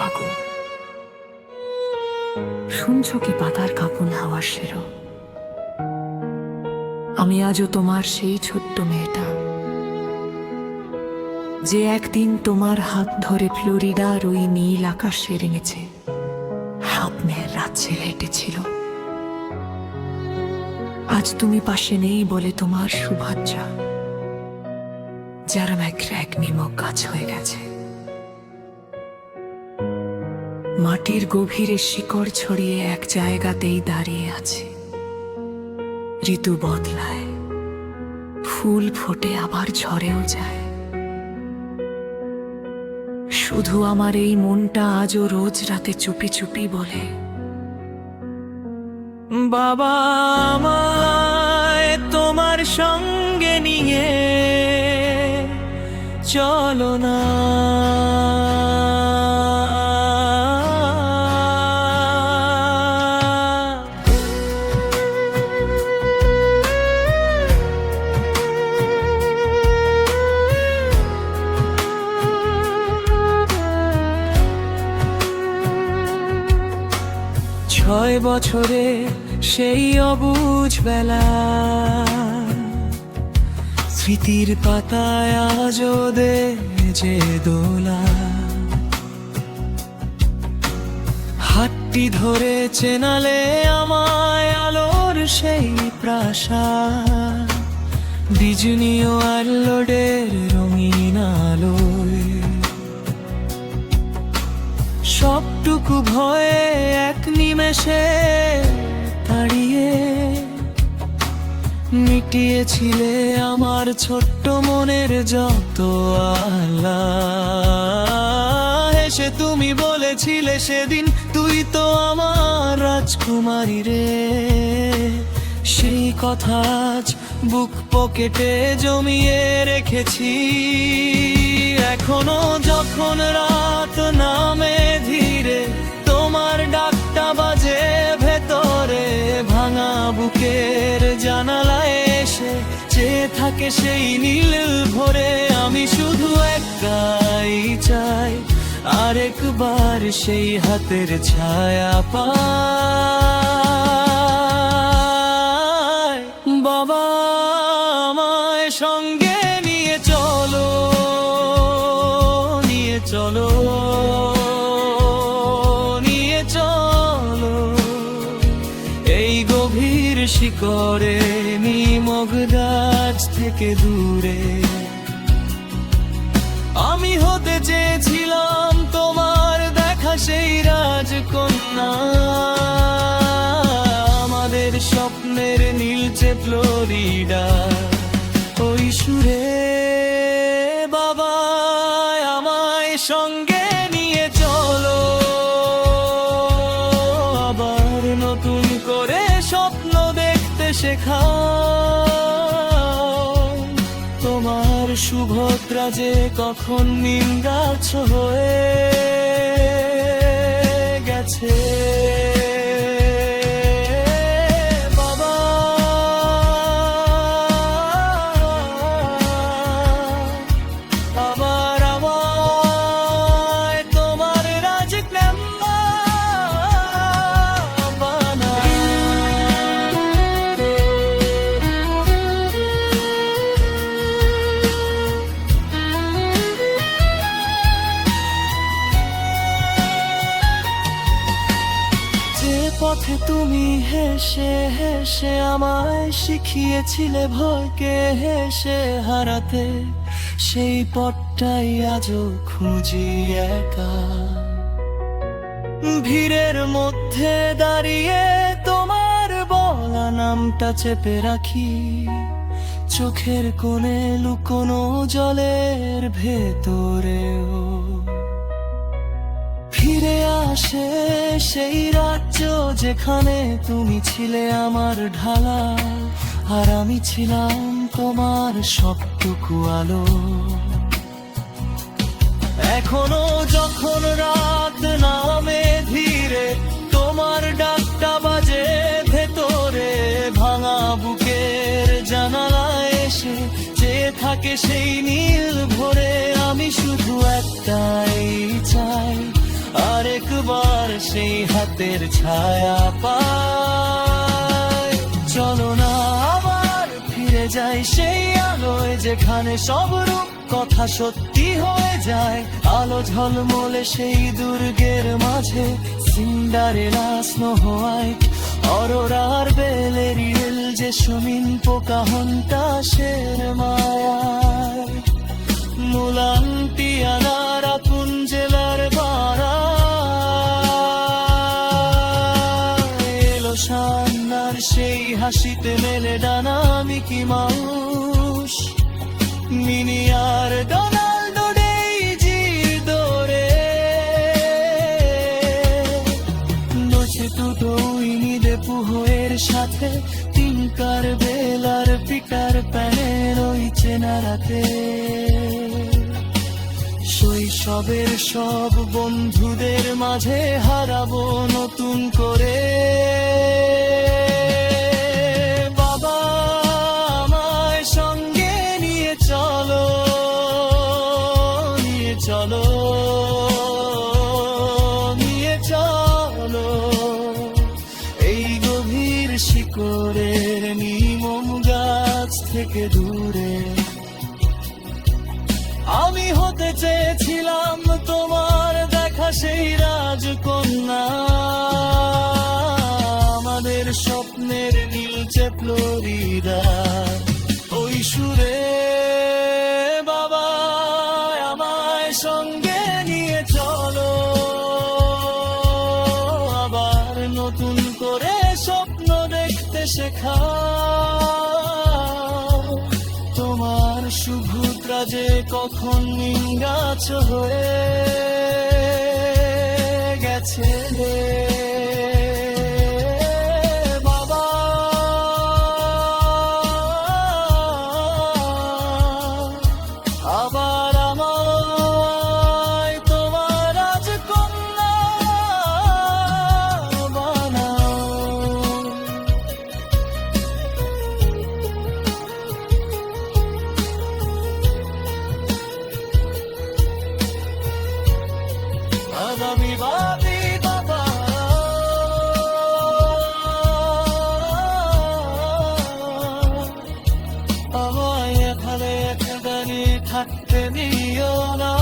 ফাগুন, শুনছো কি পাতার কাঁপন হাওয়ার শেরো? আমি আজও তোমার সেই ছোট্ট মেয়েটা, যে একদিন তোমার হাত ধরে ফ্লোরিডার ওই নীল আকাশে রেঙেছে স্বপ্নের রাজ্যে হেঁটেছিল। আজ তুমি পাশে নেই বলে তোমার শুভাচ্ছা যারা এক নিমক গাছ হয়ে গেছে। মাটির গভীরে শিকড় ছড়িয়ে এক জায়গাতেই দাঁড়িয়ে আছে। ঋতু বদলায়, ফুল ফোটে আবার ঝরেও যায়। শুধু আমার এই মনটা আজও রোজ রাতে চুপি চুপি বলে, বাবা আমায় তোমার সঙ্গে নিয়ে চলো না। 6 বছরে সেই অবুঝ বেলা, স্মৃতির পাতায় আজও দে যে দোলা। হাতটি ধরে চেনালে আমায় আলোর সেই প্রাসাদ, ডিজনি ও আর্লোডের রঙিন আলোয়। সবটুকু ভয়ে এক নিমেষে তাড়িয়ে মিটিয়েছিলে আমার ছোট্ট মনের যত আলা। এসে তুমি বলেছিলে সেদিন, তুই তো আমার রাজকুমারী রে। সেই কথা আজ বুক পকেটে জমিয়ে রেখেছি। এখনো যখন রাত নামে ধীরে, তোমার ডাকটা বাজে ভেতরে, ভাঙা বুকের জানালায় এসে চেয়ে থাকে সেই নীল ভরে। আমি শুধু একটাই চাই, আরেকবার সেই হাতের ছায়া পাই। বাবা আমায় সঙ্গে নিয়ে চলো, নিয়ে চলো, নিয়ে চলো এই গভীর শিকড়ে নিমক গাছ থেকে দূরে। আমি হতে চেয়েছিলাম তোমার দেখা সেই রাজকন্যা, আমাদের স্বপ্নের নীলচে ফ্লোরিডা ওই সুরে। বাবা আমায় সঙ্গে নিয়ে চলো, আবার নতুন করে স্বপ্ন দেখতে শেখাও। তোমার শুভদ্রা যে কখন নিম গাছ হয়ে গেছে। বাবা আবার আমায় তোমার রাজকন্যা বানাও। পথে তুমি হেসে হেসে আমায় শিখিয়েছিলে ভয়কে হেসে হারাতে, সেই পথটাই আজও খুঁজি একা। ভিড়ের মধ্যে দাঁড়িয়ে তোমার বলা নামটা চেপে রাখি, চোখের কোণে লুকোনো জলের ভেতরেও। ফিরে আসে সেই রাজ্য যেখানে তুমি ছিলে আমার ঢালা, আর আমি ছিলাম তোমার সবটুকু আলো। এখনো যখন রাত নামে ধীরে, তোমার ডাকটা বাজে ভেতরে, ভাঙা বুকের জানালায় এসে চেয়ে থাকে সেই নীল ভরে। আমি শুধু একটাই চাই, আরেকবার সেই হাতের ছায়া পায়। চলো না আবার ফিরে যাই সেই আলোয়, যেখানে সব রূপ কথা সত্যি হয়ে যায়। আলো ঝলমলে সেই দুর্গের মাঝে, সিন্ডারেলা, স্নো হোয়াইট, অরোরার বেলেরিয়েল, যে সুমিন পোকাহন্টাসের মায়ায়। মুলান টিয়ানারা কুঞ্জেলার বাড়া এলো সান্নার সেই হাসিতে মেলে ডানা। মিকি মাউস, মিনি আর ডোনাল্ডো, ডেইজির দৌড়ে নচে দুটো উইনি দে পুহোয়ের সাথে, টিঙ্কার বেলার পিটার প্যানের ওই চেনা রাতে। শৈশবের সব বন্ধুদের মাঝে হারাবো নতুন করে। বাবা আমায় সঙ্গে নিয়ে চলো, নিয়ে চলো, নিয়ে চলো এই গভীর শিকড়ের নিমম গাছ থেকে দূরে। আমি হতে চেয়েছিলাম তোমার দেখা সেই রাজকন্যা, আমাদের স্বপ্নের নীলচে ফ্লোরিডা। ওই সুরে বাবা আমায় সঙ্গে নিয়ে চলো, আবার নতুন করে স্বপ্ন দেখতে শেখাও। তোমার শুভ্রতা যে কখন নিঙ্গাছ হয়ে গেছে রে বাবা। আবার আমায় তোমার রাজকন্যা বানাও। বাবি বাবি বাবা, আমায় এখানে একদানি থাকতে দিও না।